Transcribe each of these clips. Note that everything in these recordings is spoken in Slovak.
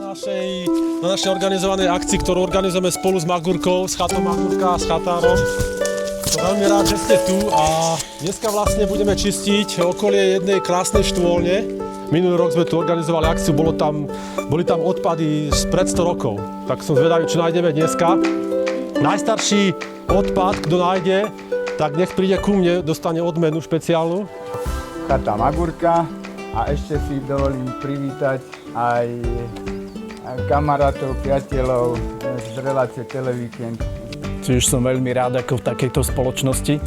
na našej organizovanej akcii, ktorú organizujeme spolu s Magúrkou, s chatou Magúrka a s chatárom. Som veľmi rád, že ste tu a dneska vlastne budeme čistiť okolie jednej krásnej štôlne. Minulý rok sme tu organizovali akciu, boli tam odpady spred 100 rokov. Tak som zvedavý, čo nájdeme dneska. Najstarší odpad, kto nájde, tak nech príde ku mne, dostane odmenu špeciálnu. Chata Magúrka a ešte si dovolím privítať aj kamarátov, priateľov z relácie Televíkend. Tiež som veľmi rád ako v takejto spoločnosti.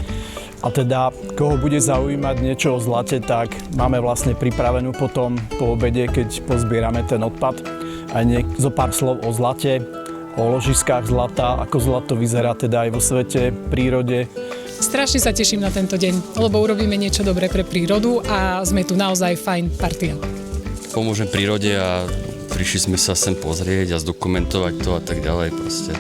A teda, koho bude zaujímať niečo o zlate, tak máme vlastne pripravenú potom po obede, keď pozbierame ten odpad, aj zo pár slov o zlate, o ložiskách zlata, ako zlato vyzerá teda aj vo svete, prírode. Strašne sa teším na tento deň, lebo urobíme niečo dobré pre prírodu a sme tu naozaj fajn partia. Pomôžem prírode a prišli sme sa sem pozrieť a zdokumentovať to a tak ďalej proste.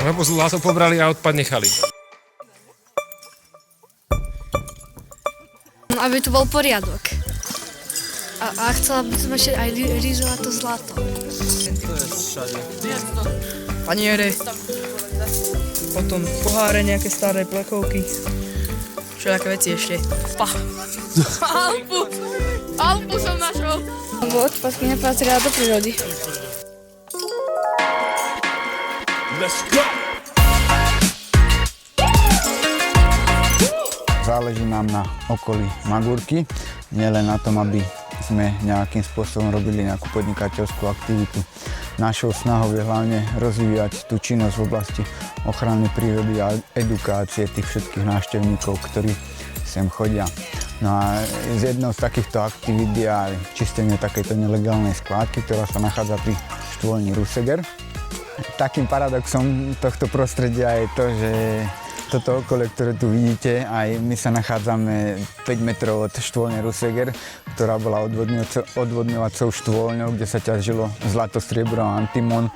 Lebo zlato pobrali a odpad nechali. Aby tu bol poriadok. A chcela by som ešte aj rýžovať to zlato. Paniere, potom poháre, nejaké staré plechovky, všelijaké veci ešte. Alpu som našol. Lebo odpadky nepatria do prírody. Záleží nám na okolí Magúrky, nielen na tom, aby sme nejakým spôsobom robili nejakú podnikateľskú aktivitu. Našou snahou je hlavne rozvíjať tú činnosť v oblasti ochrany prírody a edukácie tých všetkých návštevníkov, ktorí sem chodia. No a z jednou z takýchto aktivít je aj čistenie takejto nelegálnej skládky, ktorá sa nachádza pri štôlni Ruseger. Takým paradoxom tohto prostredia je to, že toto okolie, ktoré tu vidíte, aj my sa nachádzame 5 metrov od štôlne Ruseger, ktorá bola odvodňovacou štôlňou, kde sa ťažilo zlato, striebro a antimon.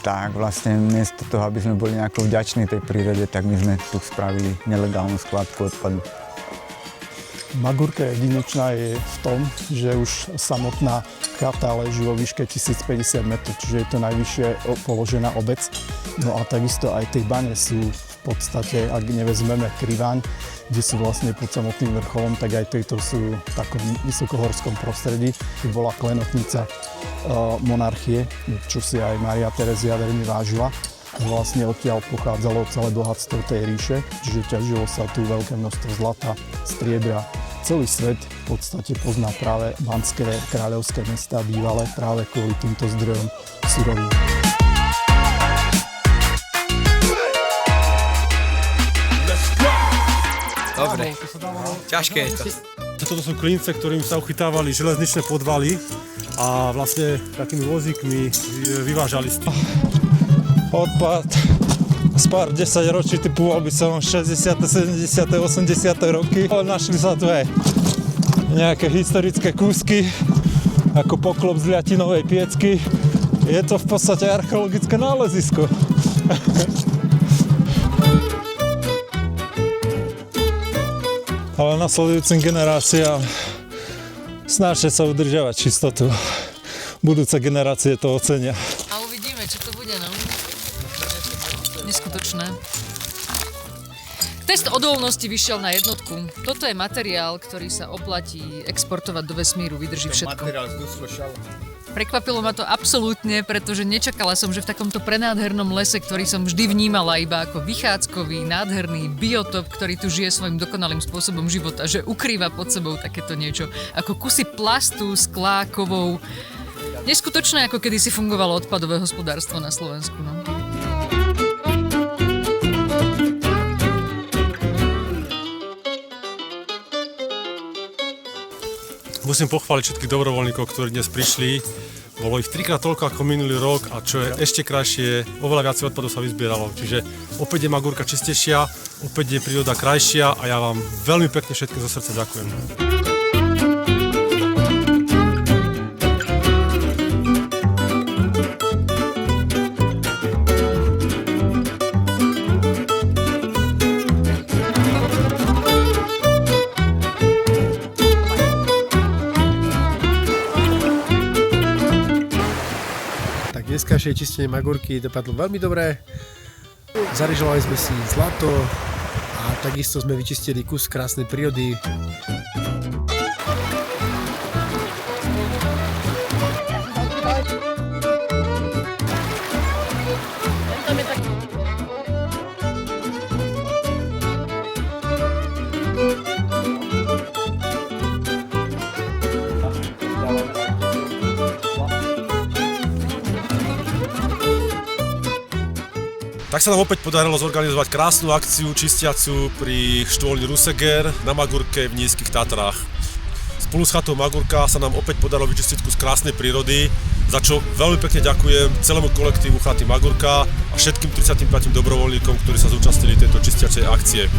Tak vlastne miesto toho, aby sme boli nejako vďační tej prírode, tak my sme tu spravili nelegálnu skladku odpadu. Magúrka jedinečná je v tom, že už samotná chata leží vo výške 1050 metrov, čiže je to najvyššie položená obec. No a takisto aj tie bane sú v podstate, ak nevezmeme Kriváň, kde sú vlastne pod samotným vrcholom, tak aj tieto sú v takom vysokohorskom prostredí, kde bola klenotnica monarchie, čo si aj Mária Terezia veľmi vážila. Vlastne odtiaľ pochádzalo celé bohatstvo tej ríše, čiže ťažilo sa tu veľké množstvo zlata, striebra. Celý svet v podstate pozná práve banské kráľovské mestá bývalé práve kvôli týmto zdrojom surovín. Dobre, ťažké je to. Toto sú klince, ktorým sa uchytávali železničné podvaly a vlastne takými vozíkmi vyvážali. Odpad z pár 10 ročí, typoval by som 60., 70., 80. roky. Našli sa tu aj nejaké historické kúsky, ako poklop z Ľatinovej piecky. Je to v podstate archeologické nálezisko. Ale nasledujúcim generáciám snažte sa udržiavať čistotu. Budúce generácie to ocenia. A uvidíme, čo to bude, no. Neskutočné. Test odolnosti vyšiel na jednotku. Toto je materiál, ktorý sa oplatí exportovať do vesmíru, vydrží všetko. Prekvapilo ma to absolútne, pretože nečakala som, že v takomto prenádhernom lese, ktorý som vždy vnímala iba ako vychádzkový, nádherný biotop, ktorý tu žije svojím dokonalým spôsobom života, že ukrýva pod sebou takéto niečo, ako kusy plastu, sklá, kovov. Neskutočné, ako kedysi fungovalo odpadové hospodárstvo na Slovensku, no. Musím pochváliť všetkých dobrovoľníkov, ktorí dnes prišli. Bolo ich 3-krát toľko ako minulý rok a čo je ešte krajšie, oveľa viac odpadov sa vyzbieralo. Čiže opäť je Magúrka čistejšia, opäť je príroda krajšia a ja vám veľmi pekne všetkým zo srdca ďakujem. naše čistenie Magurky dopadlo veľmi dobre. Zaryžovali sme si zlato a takisto sme vyčistili kus krásnej prírody. Tak sa nám opäť podarilo zorganizovať krásnu akciu čistiacu pri štôlni Ruseger na Magurke v Nízkych Tatrách. Spolu s chatou Magurka sa nám opäť podarilo vyčistiť kus krásnej prírody, za čo veľmi pekne ďakujem celému kolektívu chaty Magurka a všetkým 35 dobrovoľníkom, ktorí sa zúčastnili tejto čistiacej akcie.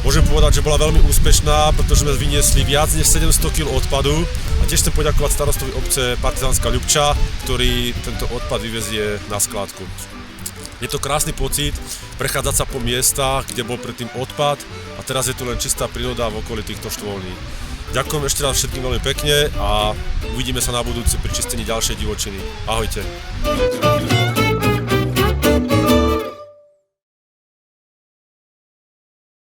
Môžem povedať, že bola veľmi úspešná, pretože sme vyniesli viac než 700 kg odpadu a tiež chcem poďakovať starostovi obce Partizánska Ľubča, ktorý tento odpad vyvezie na skládku. Je to krásny pocit prechádzať sa po miestach, kde bol predtým odpad a teraz je tu len čistá príroda v okolí týchto štôlní. Ďakujem ešte raz všetkým veľmi pekne a uvidíme sa na budúce pri čistení ďalšej divočiny. Ahojte.